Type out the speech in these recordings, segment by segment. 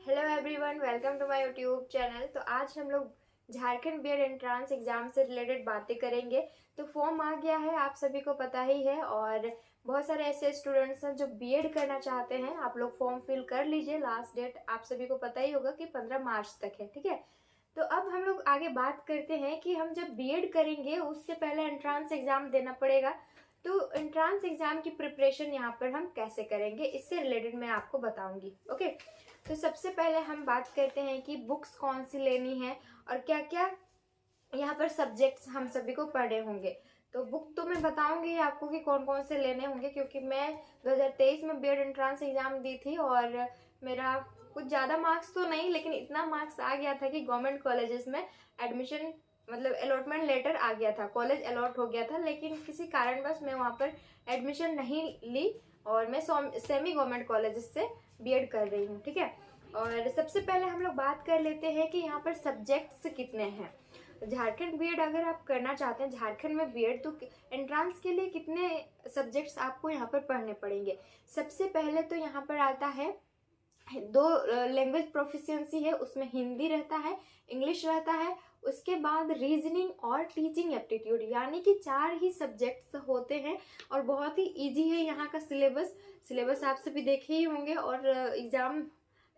Hello everyone, welcome to my YouTube channel. तो आज हम लोग झारखंड बीएड एंट्रांस एग्जाम से रिलेटेड बातें करेंगे। तो फॉर्म आ गया है, आप सभी को पता ही है, और बहुत सारे ऐसे स्टूडेंट्स हैं जो बीएड करना चाहते हैं। आप लोग फॉर्म फिल कर लीजिए। लास्ट डेट आप सभी को पता ही होगा कि 15 मार्च तक है, ठीक है। तो अब हम लोग आगे बात करते हैं कि हम जब बीएड करेंगे उससे पहले एंट्रांस एग्जाम देना पड़ेगा। तो एंट्रांस एग्जाम की प्रिपरेशन यहाँ पर हम कैसे करेंगे, इससे रिलेटेड मैं आपको बताऊंगी। ओके, तो सबसे पहले हम बात करते हैं कि बुक्स कौन सी लेनी है और क्या क्या यहाँ पर सब्जेक्ट्स हम सभी को पढ़े होंगे। तो बुक तो मैं बताऊंगी आपको कि कौन कौन से लेने होंगे, क्योंकि मैं 2023 में बीएड एंट्रांस एग्जाम दी थी और मेरा कुछ ज़्यादा मार्क्स तो नहीं, लेकिन इतना मार्क्स आ गया था कि गवर्नमेंट कॉलेजेस में एडमिशन मतलब अलॉटमेंट लेटर आ गया था, कॉलेज अलॉट हो गया था, लेकिन किसी कारणवश मैं वहाँ पर एडमिशन नहीं ली और मैं सेमी गवर्नमेंट कॉलेजेस से बीएड कर रही हूँ, ठीक है। और सबसे पहले हम लोग बात कर लेते हैं कि यहाँ पर सब्जेक्ट्स कितने हैं। झारखंड बीएड अगर आप करना चाहते हैं झारखंड में बीएड, तो एंट्रांस के लिए कितने सब्जेक्ट्स आपको यहाँ पर पढ़ने पड़ेंगे। सबसे पहले तो यहाँ पर आता है 2 लैंग्वेज प्रोफिशिएंसी है, उसमें हिंदी रहता है, इंग्लिश रहता है। उसके बाद रीजनिंग और टीचिंग एप्टीट्यूड, यानी कि 4 ही सब्जेक्ट्स होते हैं और बहुत ही इजी है यहाँ का सिलेबस आप सभी देखे ही होंगे। और एग्जाम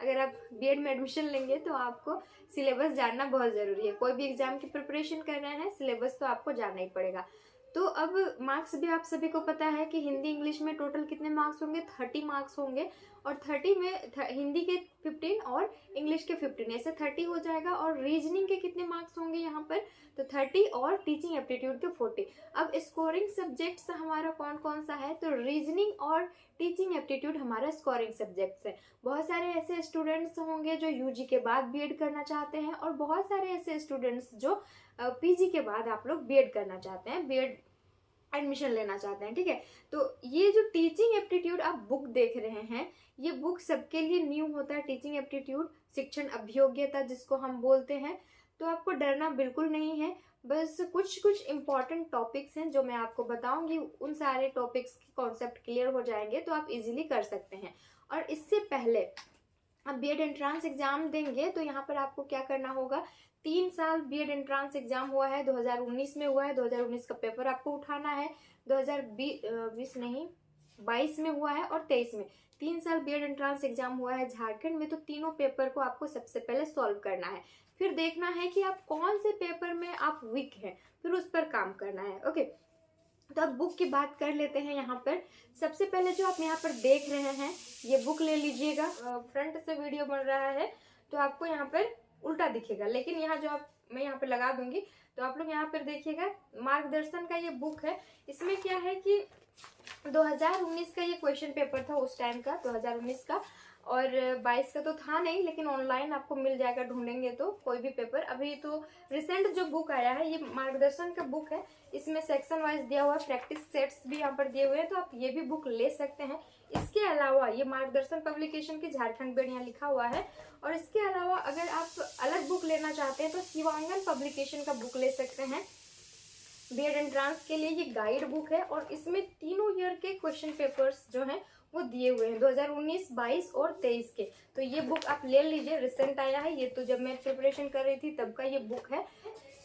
अगर आप बीएड में एडमिशन लेंगे तो आपको सिलेबस जानना बहुत ज़रूरी है। कोई भी एग्जाम की प्रिपरेशन कर रहे हैं, सिलेबस तो आपको जानना ही पड़ेगा। तो अब मार्क्स भी आप सभी को पता है कि हिंदी इंग्लिश में टोटल कितने मार्क्स होंगे, 30 मार्क्स होंगे। और 30 में हिंदी के 15 और इंग्लिश के 15, ऐसे 30 हो जाएगा। और रीजनिंग के कितने मार्क्स होंगे यहाँ पर, तो 30 और टीचिंग एप्टीट्यूड के 40। अब स्कोरिंग सब्जेक्ट्स हमारा कौन कौन सा है, तो रीजनिंग और टीचिंग एप्टीट्यूड हमारा स्कोरिंग सब्जेक्ट्स है। बहुत सारे ऐसे स्टूडेंट्स होंगे जो यूजी के बाद बीएड करना चाहते हैं और बहुत सारे ऐसे स्टूडेंट्स जो पीजी के बाद आप लोग बीएड करना चाहते हैं, बीएड एडमिशन लेना चाहते हैं, ठीक है। तो ये जो टीचिंग एप्टीट्यूड आप बुक देख रहे हैं, ये बुक सबके लिए न्यू होता है। टीचिंग एप्टीट्यूड शिक्षण अभियोग्यता जिसको हम बोलते हैं। तो आपको डरना बिल्कुल नहीं है, बस कुछ कुछ इंपॉर्टेंट टॉपिक्स हैं जो मैं आपको बताऊंगी। उन सारे टॉपिक्स के कॉन्सेप्ट क्लियर हो जाएंगे तो आप इजीली कर सकते हैं। और इससे पहले आप बीएड एंट्रांस एग्जाम देंगे तो यहाँ पर आपको क्या करना होगा, 3 साल बीएड एंट्रांस एग्जाम हुआ है, 2019 में हुआ है, 2019 का पेपर आपको उठाना है, 2020 नहीं 22 में हुआ है और 23 में। 3 साल बीएड एंट्रांस एग्जाम हुआ है झारखंड में। तो तीनों पेपर को आपको सबसे पहले सॉल्व करना है, फिर देखना है कि आप कौन से पेपर में आप वीक हैं, फिर उस पर काम करना है। ओके, तो अब बुक की बात कर लेते हैं। यहाँ पर सबसे पहले जो आप यहाँ पर देख रहे हैं, ये बुक ले लीजिएगा। फ्रंट से वीडियो बन रहा है तो आपको यहाँ पर उल्टा दिखेगा, लेकिन यहाँ जो आप मैं यहाँ पर लगा दूंगी तो आप लोग यहाँ पर देखिएगा। मार्गदर्शन का ये बुक है। इसमें क्या है कि 2019 का ये क्वेश्चन पेपर था उस टाइम का, 2019 का, और 22 का तो था नहीं, लेकिन ऑनलाइन आपको मिल जाएगा, ढूंढेंगे तो कोई भी पेपर। अभी तो रिसेंट जो बुक आया है ये मार्गदर्शन का बुक है। इसमें सेक्शन वाइज दिया हुआ है, प्रैक्टिस सेट्स भी यहाँ पर दिए हुए हैं, तो आप ये भी बुक ले सकते हैं। इसके अलावा ये मार्गदर्शन पब्लिकेशन की झारखंड बीएड यहाँ लिखा हुआ है। और इसके अलावा अगर आप अलग बुक लेना चाहते हैं तो शिवांगन पब्लिकेशन का बुक ले सकते हैं। बीएड एंट्रांस के लिए ये गाइड बुक है और इसमें तीनों ईयर के क्वेश्चन पेपर्स जो हैं वो दिए हुए हैं, 2019, 22 और 23 के। तो ये बुक आप ले लीजिए, रिसेंट आया है ये, तो जब मैं प्रिपरेशन कर रही थी तब का ये बुक है।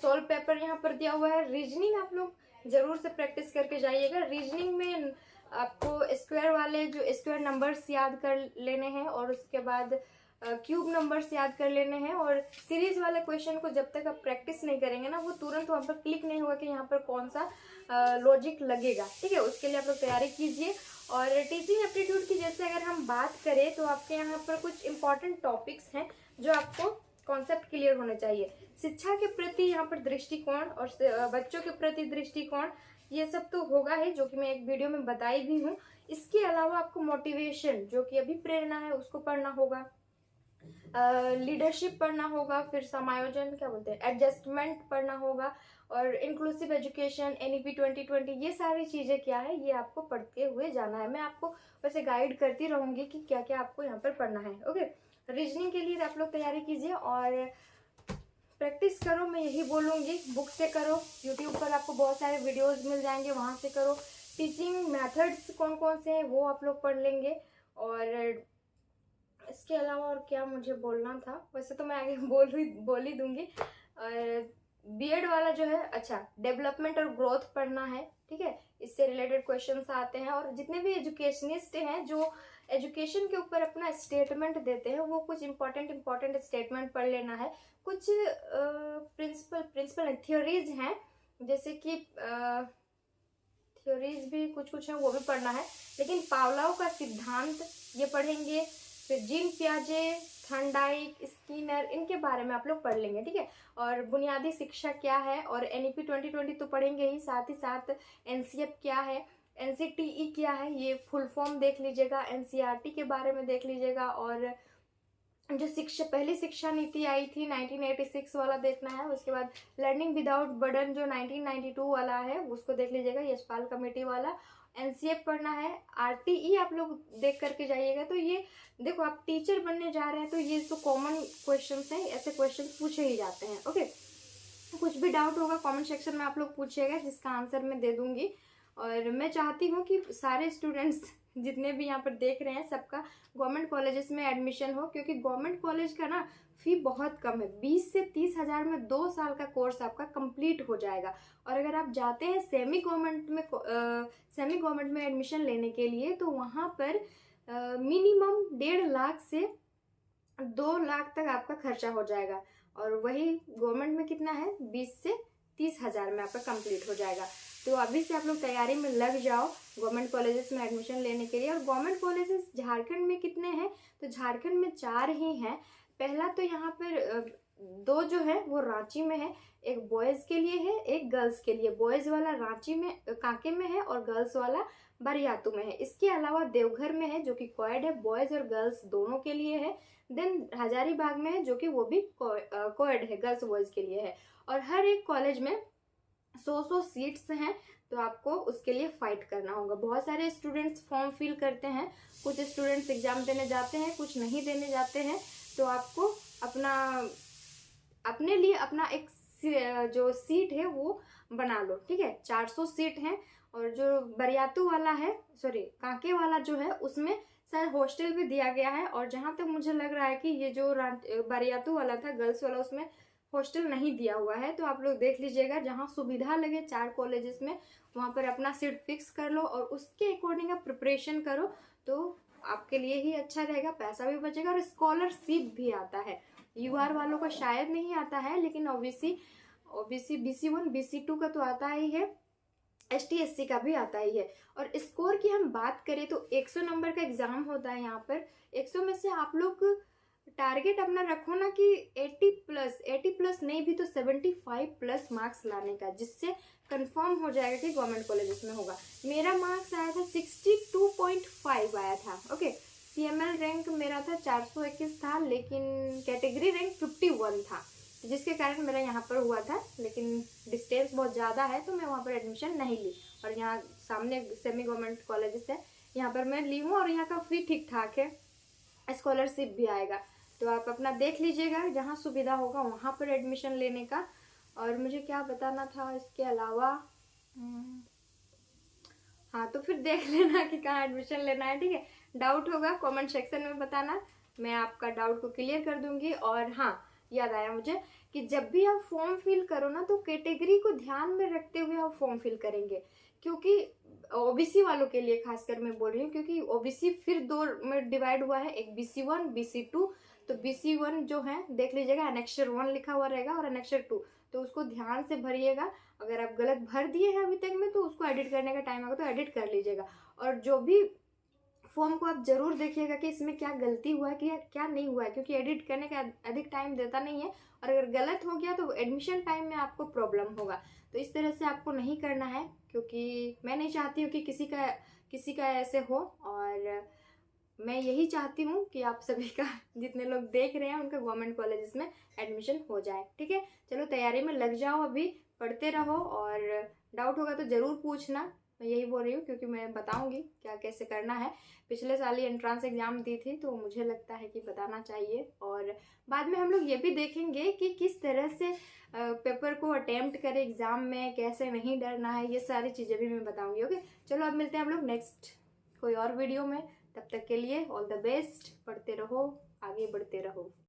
सॉल्व पेपर यहाँ पर दिया हुआ है। रीजनिंग आप लोग जरूर से प्रैक्टिस करके जाइएगा। रीजनिंग में आपको स्क्वायर वाले जो स्क्वायर नंबर्स याद कर लेने हैं और उसके बाद क्यूब नंबर्स याद कर लेने हैं। और सीरीज वाले क्वेश्चन को जब तक आप प्रैक्टिस नहीं करेंगे ना, वो तुरंत वहाँ पर क्लिक नहीं होगा कि यहाँ पर कौन सा लॉजिक लगेगा, ठीक है। उसके लिए आप लोग तैयारी कीजिए। और टीचिंग एप्टीट्यूड की जैसे अगर हम बात करें तो आपके यहाँ पर कुछ इंपॉर्टेंट टॉपिक्स हैं जो आपको कॉन्सेप्ट क्लियर होने चाहिए। शिक्षा के प्रति यहाँ पर दृष्टिकोण और बच्चों के प्रति दृष्टिकोण, ये सब तो होगा ही, जो कि मैं एक वीडियो में बताई भी हूँ। इसके अलावा आपको मोटिवेशन, जो कि अभी प्रेरणा है, उसको पढ़ना होगा। लीडरशिप पढ़ना होगा, फिर समायोजन क्या बोलते हैं, एडजस्टमेंट पढ़ना होगा, और इंक्लूसिव एजुकेशन, एनईपी 2020, ये सारी चीज़ें क्या है ये आपको पढ़ते हुए जाना है। मैं आपको वैसे गाइड करती रहूंगी कि क्या क्या आपको यहाँ पर पढ़ना है। ओके, रीजनिंग के लिए आप लोग तैयारी कीजिए और प्रैक्टिस करो, मैं यही बोलूँगी। बुक से करो, यूट्यूब पर आपको बहुत सारे वीडियोज़ मिल जाएंगे, वहाँ से करो। टीचिंग मैथड्स कौन कौन से हैं वो आप लोग पढ़ लेंगे। और इसके अलावा और क्या मुझे बोलना था, वैसे तो मैं आगे बोल ही दूंगी। और बीएड वाला जो है, अच्छा, डेवलपमेंट और ग्रोथ पढ़ना है, ठीक है, इससे रिलेटेड क्वेश्चंस आते हैं। और जितने भी एजुकेशनिस्ट हैं जो एजुकेशन के ऊपर अपना स्टेटमेंट देते हैं, वो कुछ इंपॉर्टेंट स्टेटमेंट पढ़ लेना है। कुछ प्रिंसिपल थ्योरीज हैं, जैसे कि थ्योरीज भी कुछ हैं, वो भी पढ़ना है। लेकिन पावलोव का सिद्धांत ये पढ़ेंगे, फिर जीन पियाजे, थर्नडाइक, स्किनर, इनके बारे में आप लोग पढ़ लेंगे, ठीक है। और बुनियादी शिक्षा क्या है, और एनईपी 2020 तो पढ़ेंगे ही साथ एनसीएफ क्या है, एनसीटीई क्या है, ये फुल फॉर्म देख लीजिएगा, एनसीईआरटी के बारे में देख लीजिएगा। और जो पहली शिक्षा नीति आई थी 1986 वाला देखना है। उसके बाद लर्निंग विदाउट बर्डन जो 1992 वाला है उसको देख लीजिएगा, यशपाल कमेटी वाला। एनसीएफ पढ़ना है। आरटीई आप लोग देख करके जाइएगा। तो ये देखो, आप टीचर बनने जा रहे हैं तो ये तो कॉमन क्वेश्चंस हैं, ऐसे क्वेश्चंस पूछे ही जाते हैं, ओके। कुछ भी डाउट होगा कमेंट सेक्शन में आप लोग पूछिएगा, जिसका आंसर मैं दे दूंगी। और मैं चाहती हूँ कि सारे स्टूडेंट्स जितने भी यहाँ पर देख रहे हैं सबका गवर्नमेंट कॉलेजेस में एडमिशन हो, क्योंकि गवर्नमेंट कॉलेज का ना फी बहुत कम है। 20 से 30 हज़ार में 2 साल का कोर्स आपका कंप्लीट हो जाएगा। और अगर आप जाते हैं सेमी गवर्नमेंट में एडमिशन लेने के लिए, तो वहाँ पर मिनिमम 1.5 लाख से 2 लाख तक आपका खर्चा हो जाएगा। और वही गवर्नमेंट में कितना है, 20 से 30 हज़ार में आपका कंप्लीट हो जाएगा। तो अभी से आप लोग तैयारी में लग जाओ गवर्नमेंट कॉलेजेस में एडमिशन लेने के लिए। और गवर्नमेंट कॉलेजेस झारखंड में कितने हैं, तो झारखंड में 4 ही हैं। पहला तो यहाँ पर 2 जो है वो रांची में है, एक बॉयज़ के लिए है, एक गर्ल्स के लिए। बॉयज़ वाला रांची में कांके में है, और गर्ल्स वाला बरियातू में है। इसके अलावा देवघर में है जो कि कोएड है, बॉयज़ और गर्ल्स दोनों के लिए है। देन हजारीबाग में है जो कि वो भी कोएड है, गर्ल्स बॉयज़ के लिए है। और हर एक कॉलेज में 100 सीट्स हैं, तो आपको उसके लिए फाइट करना होगा। बहुत सारे स्टूडेंट्स फॉर्म फिल करते हैं, कुछ स्टूडेंट्स एग्जाम देने जाते हैं, कुछ नहीं देने जाते हैं। तो आपको अपने लिए अपना एक जो सीट है वो बना लो, ठीक है। 400 सीट हैं। और जो बरियातू वाला है, सॉरी कांके वाला जो है, उसमें शायद हॉस्टल भी दिया गया है। और जहाँ तक मुझे लग रहा है कि ये जो बरियातू वाला था गर्ल्स वाला, उसमें हॉस्टल नहीं दिया हुआ है। तो आप लोग देख लीजिएगा, जहाँ सुविधा लगे 4 कॉलेजेस में वहाँ पर अपना सीट फिक्स कर लो, और उसके अकॉर्डिंग आप प्रिपरेशन करो, तो आपके लिए ही अच्छा रहेगा, पैसा भी बचेगा। और स्कॉलरशिप भी आता है, यूआर वालों का शायद नहीं आता है, लेकिन ओबीसी BC1 BC2 का तो आता ही है, ST SC का भी आता ही है। और स्कोर की हम बात करें तो 100 नंबर का एग्जाम होता है यहाँ पर। 100 में से आप लोग टारगेट अपना रखो ना कि 80 प्लस नहीं भी तो 75 प्लस मार्क्स लाने का, जिससे कंफर्म हो जाएगा कि गवर्नमेंट कॉलेजेस में होगा। मेरा मार्क्स आया था 62.5 आया था, ओके। CML रैंक मेरा था 421 था, लेकिन कैटेगरी रैंक 51 था, जिसके कारण मेरा यहाँ पर हुआ था। लेकिन डिस्टेंस बहुत ज़्यादा है तो मैं वहाँ पर एडमिशन नहीं ली। और यहाँ सामने सेमी गवर्नमेंट कॉलेजेस है, यहाँ पर मैं ली हूँ, और यहाँ का फी ठीक ठाक है, स्कॉलरशिप भी आएगा। तो आप अपना देख लीजिएगा, जहाँ सुविधा होगा वहाँ पर एडमिशन लेने का। और मुझे क्या बताना था इसके अलावा, हाँ, तो फिर देख लेना कि कहाँ एडमिशन लेना है, ठीक है। डाउट होगा कमेंट सेक्शन में बताना, मैं आपका डाउट को क्लियर कर दूंगी। और हाँ, याद आया मुझे कि जब भी आप फॉर्म फिल करो ना, तो कैटेगरी को ध्यान में रखते हुए आप फॉर्म फिल करेंगे, क्योंकि ओबीसी वालों के लिए खासकर मैं बोल रही हूँ, क्योंकि ओबीसी फिर 2 में डिवाइड हुआ है, एक BC1 BC2। तो BC1 जो है देख लीजिएगा, एनेक्सर 1 लिखा हुआ रहेगा, और एनेक्सर 2, तो उसको ध्यान से भरिएगा। अगर आप गलत भर दिए हैं अभी तक में, तो उसको एडिट करने का टाइम आएगा तो एडिट कर लीजिएगा। और जो भी फॉर्म को आप जरूर देखिएगा कि इसमें क्या गलती हुआ है कि क्या नहीं हुआ है, क्योंकि एडिट करने का अधिक टाइम देता नहीं है। और अगर गलत हो गया तो एडमिशन टाइम में आपको प्रॉब्लम होगा। तो इस तरह से आपको नहीं करना है, क्योंकि मैं नहीं चाहती हूँ कि किसी का ऐसे हो। और मैं यही चाहती हूँ कि आप सभी का, जितने लोग देख रहे हैं, उनका गवर्नमेंट कॉलेजेस में एडमिशन हो जाए, ठीक है। चलो तैयारी में लग जाओ, अभी पढ़ते रहो, और डाउट होगा तो ज़रूर पूछना। मैं यही बोल रही हूँ क्योंकि मैं बताऊंगी क्या कैसे करना है। पिछले साल ही एंट्रेंस एग्जाम दी थी, तो मुझे लगता है कि बताना चाहिए। और बाद में हम लोग ये भी देखेंगे कि किस तरह से पेपर को अटेम्प्ट करें एग्जाम में, कैसे नहीं डरना है, ये सारी चीज़ें भी मैं बताऊंगी, ओके। चलो अब मिलते हैं हम लोग नेक्स्ट कोई और वीडियो में। तब तक के लिए ऑल द बेस्ट, पढ़ते रहो, आगे बढ़ते रहो।